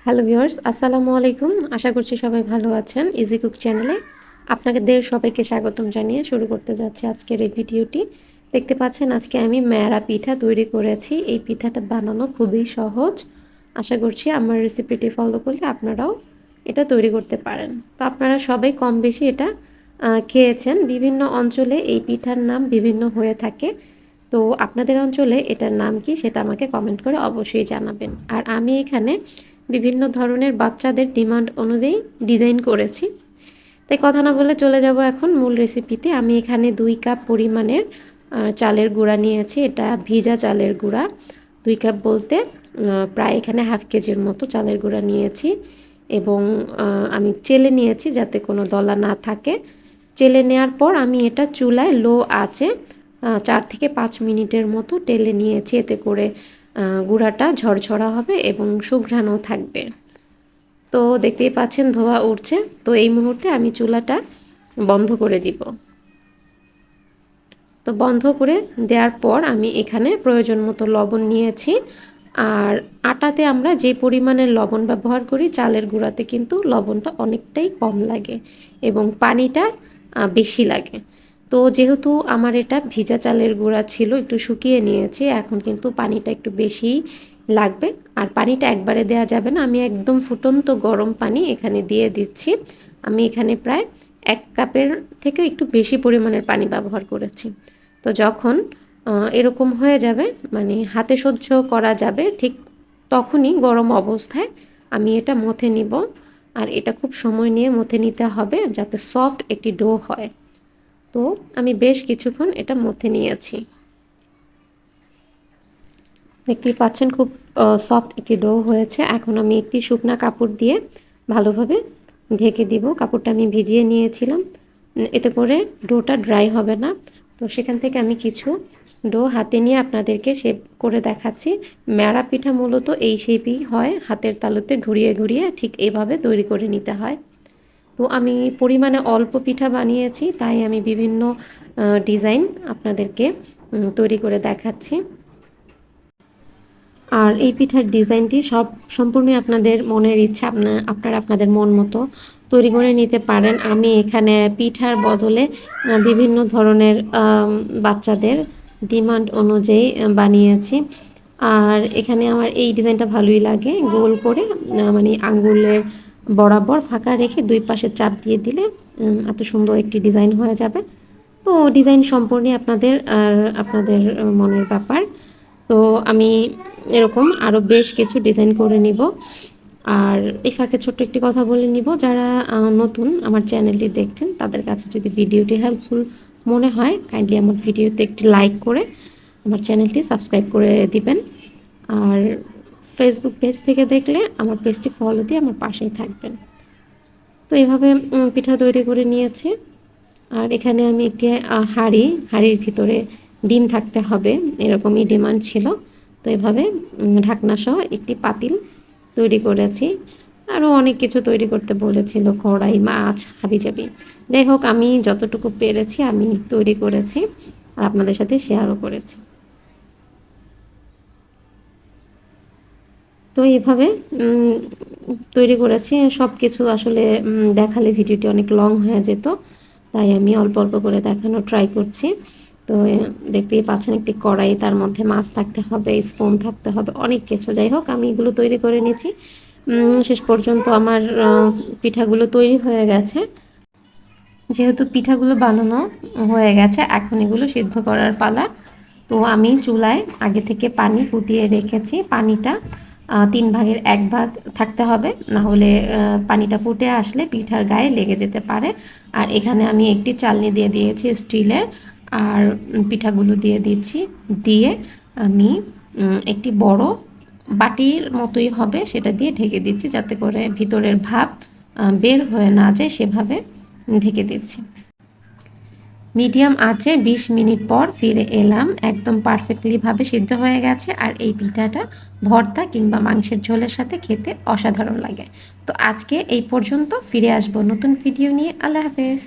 Hello viewers, আসসালামু আলাইকুম। আশা করছি সবাই ভালো আছেন। ইজি কুক চ্যানেলে আপনাদের সবাইকে স্বাগতম জানিয়ে শুরু করতে যাচ্ছি আজকের এই ভিডিওটি। দেখতে পাচ্ছেন আজকে আমি ম্যাড়া পিঠা তৈরি করেছি। এই পিঠাটা বানানো খুবই সহজ। আশা করছি আমার রেসিপিটি ফলো করলে আপনারাও এটা তৈরি করতে পারেন। তো আপনারা সবাই কম বেশি এটা খেয়েছেন। বিভিন্ন অঞ্চলে এই পিঠার নাম বিভিন্ন হয়ে থাকে। তো আপনাদের অঞ্চলে এটার নাম কি সেটা আমাকে কমেন্ট করে অবশ্যই জানাবেন। আর আমি এখানে বিভিন্ন ধরনের বাচ্চাদের ডিমান্ড অনুযায়ী ডিজাইন করেছি। তাই কথা না বলে চলে যাব এখন মূল রেসিপিতে। আমি এখানে 2 কাপ পরিমাণের চালের গুঁড়া নিয়েছি। এটা ভিজা চালের গুঁড়া। 2 কাপ বলতে প্রায় এখানে হাফ কেজির মতো চালের গুঁড়া নিয়েছি এবং আমি চেলে নিয়েছি যাতে কোনো দলা না থাকে। চেলে নেওয়ার পর আমি এটা চুলায় লো আঁচে 4 থেকে 5 মিনিটের মতো টেলে নিয়েছি। এতে করে গুঁড়াটা ঝরঝরা হবে এবং সুঘ্রাণও থাকবে। তো দেখতেই পাচ্ছেন ধোঁয়া উঠছে। তো এই মুহূর্তে আমি চুলাটা বন্ধ করে দিব। তো বন্ধ করে দেওয়ার পর আমি এখানে প্রয়োজন মতো লবণ নিয়েছি। আর আটাতে আমরা যে পরিমাণের লবণ ব্যবহার করি চালের গুঁড়াতে কিন্তু লবণটা অনেকটাই কম লাগে এবং পানিটা বেশি লাগে। তো যেহেতু আমার এটা ভিজা চালের গুঁড়া ছিল একটু শুকিয়ে নিয়েছি, এখন কিন্তু পানিটা একটু বেশিই লাগবে। আর পানিটা একবারে দেওয়া যাবে না, আমি একদম ফুটন্ত গরম পানি এখানে দিয়ে দিচ্ছি। আমি এখানে প্রায় 1 কাপের থেকে একটু বেশি পরিমাণের পানি ব্যবহার করেছি। তো যখন এরকম হয়ে যাবে মানে হাতে সহ্য করা যাবে ঠিক তখনই গরম অবস্থায় আমি এটা মথে নিব। আর এটা খুব সময় নিয়ে মথে নিতে হবে যাতে সফট একটি ডো হয়। তো আমি বেশ কিছুক্ষণ এটা মথে নিয়েছি। দেখতেই পাচ্ছেন খুব সফট একটি ডো হয়েছে। এখন আমি একটি শুকনা কাপড় দিয়ে ভালোভাবে ঢেকে দিব। কাপড়টা আমি ভিজিয়ে নিয়েছিলাম, এতে করে ডোটা ড্রাই হবে না। তো সেখান থেকে আমি কিছু ডো হাতে নিয়ে আপনাদেরকে শেপ করে দেখাচ্ছি। ম্যাড়া পিঠা মূলত এই শেপই হয়, হাতের তালুতে ঘুরিয়ে ঘুরিয়ে ঠিক এইভাবে তৈরি করে নিতে হয়। তো আমি পরিমাণে অল্প পিঠা বানিয়েছি, তাই আমি বিভিন্ন ডিজাইন আপনাদেরকে তৈরি করে দেখাচ্ছি। আর এই পিঠার ডিজাইনটি সম্পূর্ণই আপনাদের মনের ইচ্ছা, আপনারা আপনাদের মন মতো তৈরি করে নিতে পারেন। আমি এখানে পিঠার বদলে বিভিন্ন ধরনের বাচ্চাদের ডিমান্ড অনুযায়ী বানিয়েছি। আর এখানে আমার এই ডিজাইনটা ভালোই লাগে, গোল করে মানে আঙ্গুলের বরাবর ফাঁকা রেখে 2 পাশে চাপ দিয়ে দিলে এত সুন্দর একটি ডিজাইন হয়ে যাবে। তো ডিজাইন সম্পূর্ণই আপনাদের আর আপনাদের মনের ব্যাপার। তো আমি এরকম আরও বেশ কিছু ডিজাইন করে নিব। আর এই ফাঁকে ছোট্ট একটি কথা বলে নিব, যারা নতুন আমার চ্যানেলটি দেখছেন তাদের কাছে যদি ভিডিওটি হেল্পফুল মনে হয় কাইন্ডলি আমার ভিডিওতে একটি লাইক করে আমার চ্যানেলটি সাবস্ক্রাইব করে দিবেন। আর ফেসবুক পেজ থেকে দেখলে আমার পেজটি ফলো দিয়ে আমার পাশেই থাকবেন। তো এইভাবে পিঠা তৈরি করে নিয়েছি। আর এখানে আমি একটি হাঁড়ির ভিতরে ডিম থাকতে হবে এরকমই ডিমান্ড ছিল। তো এভাবে ঢাকনা সহ একটি পাতিল তৈরি করেছি। আরও অনেক কিছু তৈরি করতে বলেছিল, কড়াই, মাছ, হাবিজাবি। যাই হোক আমি যতটুকু পেরেছি আমি তৈরি করেছি আর আপনাদের সাথে শেয়ারও করেছি। তো এইভাবে তৈরি করেছি। সব কিছু আসলে দেখালে ভিডিওটি অনেক লং হয়ে যেত, তাই আমি অল্প অল্প করে দেখানোর ট্রাই করছি। তো দেখতেই পাচ্ছেন একটি কড়াই, তার মধ্যে মাছ থাকতে হবে, স্পুন থাকতে হবে, অনেক কিছু। যাই হোক আমি এগুলো তৈরি করে নিয়েছি। শেষ পর্যন্ত আমার পিঠাগুলো তৈরি হয়ে গেছে। যেহেতু পিঠাগুলো বানানো হয়ে গেছে, এখন এগুলো সিদ্ধ করার পালা। তো আমি চুলায় আগে থেকে পানি ফুটিয়ে রেখেছি। পানিটা 3 ভাগের 1 ভাগ থাকতে হবে, না হলে পানিটা ফুটে আসলে পিঠার গায়ে লেগে যেতে পারে। আর এখানে আমি একটি চালনি দিয়ে দিয়েছি স্টিলের, আর পিঠাগুলো দিয়ে দিচ্ছি। দিয়ে আমি একটি বড় বাটির মতোই হবে সেটা দিয়ে ঢেকে দিচ্ছি, যাতে করে ভিতরের ভাপ বের হয়ে না যায়, সেভাবে ঢেকে দিচ্ছি। মিডিয়াম আঁচে 20 মিনিট পর ফিরে এলাম। একদম পারফেক্টলিভাবে সিদ্ধ হয়ে গেছে। আর এই পিঠাটা ভর্তা কিংবা মাংসের ঝোলের সাথে খেতে অসাধারণ লাগে। তো আজকে এই পর্যন্ত, ফিরে আসবো নতুন ভিডিও নিয়ে। আল্লাহ হাফেজ।